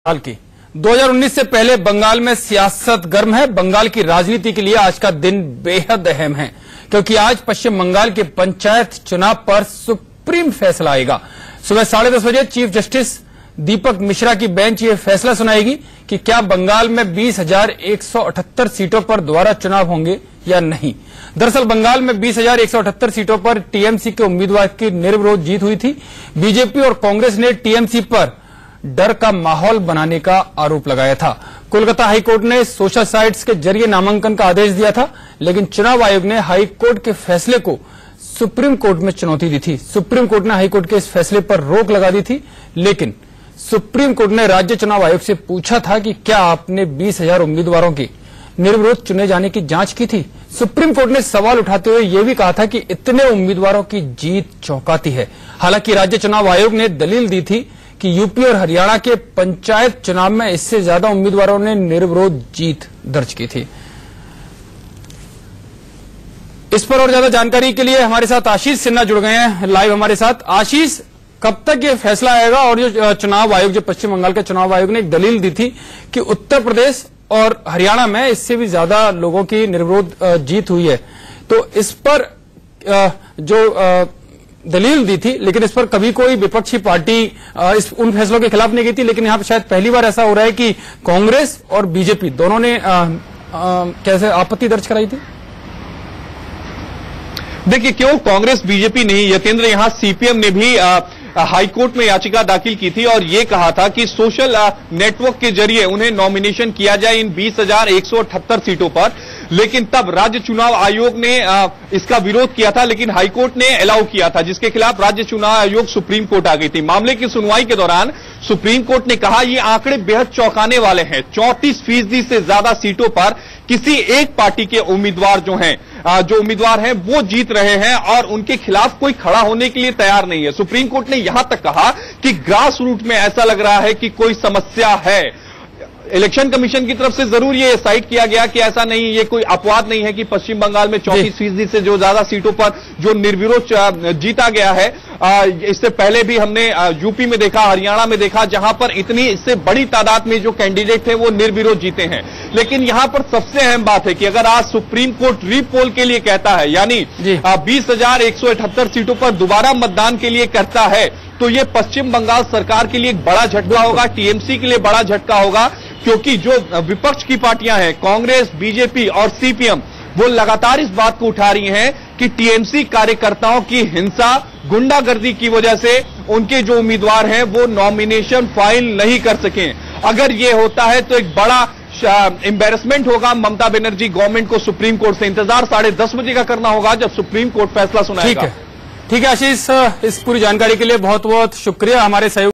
बंगाल की 2019 से पहले बंगाल में सियासत गर्म है। बंगाल की राजनीति के लिए आज का दिन बेहद अहम है, क्योंकि आज पश्चिम बंगाल के पंचायत चुनाव पर सुप्रीम फैसला आएगा। सुबह 10:30 बजे चीफ जस्टिस दीपक मिश्रा की बेंच ये फैसला सुनाएगी कि क्या बंगाल में 20,178 सीटों पर दोबारा चुनाव होंगे या नहीं। दरअसल बंगाल में 20,178 सीटों पर टीएमसी के उम्मीदवार की निर्विरोध जीत हुई थी। बीजेपी और कांग्रेस ने टीएमसी पर डर का माहौल बनाने का आरोप लगाया था। कोलकाता हाईकोर्ट ने सोशल साइट्स के जरिए नामांकन का आदेश दिया था, लेकिन चुनाव आयोग ने हाईकोर्ट के फैसले को सुप्रीम कोर्ट में चुनौती दी थी। सुप्रीम कोर्ट ने हाईकोर्ट के इस फैसले पर रोक लगा दी थी, लेकिन सुप्रीम कोर्ट ने राज्य चुनाव आयोग से पूछा था कि क्या आपने 20,000 उम्मीदवारों के निर्विरोध चुने जाने की जांच की थी। सुप्रीम कोर्ट ने सवाल उठाते हुए यह भी कहा था कि इतने उम्मीदवारों की जीत चौंकाती है। हालांकि राज्य चुनाव आयोग ने दलील दी थी कि यूपी और हरियाणा के पंचायत चुनाव में इससे ज्यादा उम्मीदवारों ने निर्विरोध जीत दर्ज की थी। इस पर और ज्यादा जानकारी के लिए हमारे साथ आशीष सिन्हा जुड़ गए हैं लाइव हमारे साथ। आशीष, कब तक ये फैसला आएगा? और जो चुनाव आयोग, जो पश्चिम बंगाल के चुनाव आयोग ने एक दलील दी थी कि उत्तर प्रदेश और हरियाणा में इससे भी ज्यादा लोगों की निर्विरोध जीत हुई है, तो इस पर जो दलील दी थी, लेकिन इस पर कभी कोई विपक्षी पार्टी उन फैसलों के खिलाफ नहीं गई थी। लेकिन यहां पर शायद पहली बार ऐसा हो रहा है कि कांग्रेस और बीजेपी दोनों ने कैसे आपत्ति दर्ज कराई थी। देखिए, केवल कांग्रेस बीजेपी नहीं, यतेंद्र, यहां सीपीएम ने भी हाईकोर्ट में याचिका दाखिल की थी और ये कहा था कि सोशल नेटवर्क के जरिए उन्हें नॉमिनेशन किया जाए इन 20,178 सीटों पर। लेकिन तब राज्य चुनाव आयोग ने इसका विरोध किया था, लेकिन हाईकोर्ट ने अलाउ किया था, जिसके खिलाफ राज्य चुनाव आयोग सुप्रीम कोर्ट आ गई थी। मामले की सुनवाई के दौरान सुप्रीम कोर्ट ने कहा ये आंकड़े बेहद चौंकाने वाले हैं। 34% से ज्यादा सीटों पर किसी एक पार्टी के उम्मीदवार जो उम्मीदवार हैं वो जीत रहे हैं और उनके खिलाफ कोई खड़ा होने के लिए तैयार नहीं है। सुप्रीम कोर्ट ने यहां तक कहा कि ग्रास रूट में ऐसा लग रहा है कि कोई समस्या है। इलेक्शन कमीशन की तरफ से जरूर ये साइट किया गया कि ऐसा नहीं, ये कोई अपवाद नहीं है कि पश्चिम बंगाल में 34% से जो ज्यादा सीटों पर जो निर्विरोध जीता गया है। इससे पहले भी हमने यूपी में देखा, हरियाणा में देखा, जहां पर इतनी इससे बड़ी तादाद में जो कैंडिडेट थे वो निर्विरोध जीते हैं। लेकिन यहां पर सबसे अहम बात है कि अगर आज सुप्रीम कोर्ट रीपोल के लिए कहता है, यानी 20,178 सीटों पर दोबारा मतदान के लिए कहता है, तो ये पश्चिम बंगाल सरकार के लिए एक बड़ा झटका होगा, टीएमसी के लिए बड़ा झटका होगा, क्योंकि जो विपक्ष की पार्टियां हैं, कांग्रेस, बीजेपी और सीपीएम, वो लगातार इस बात को उठा रही हैं कि टीएमसी कार्यकर्ताओं की हिंसा, गुंडागर्दी की वजह से उनके जो उम्मीदवार हैं वो नॉमिनेशन फाइल नहीं कर सके। अगर ये होता है तो एक बड़ा एम्बैरेसमेंट होगा ममता बनर्जी गवर्नमेंट को। सुप्रीम कोर्ट से इंतजार 10:30 बजे का करना होगा, जब सुप्रीम कोर्ट फैसला सुनाएगा। ठीक है आशीष, इस पूरी जानकारी के लिए बहुत बहुत शुक्रिया। हमारे सहयोग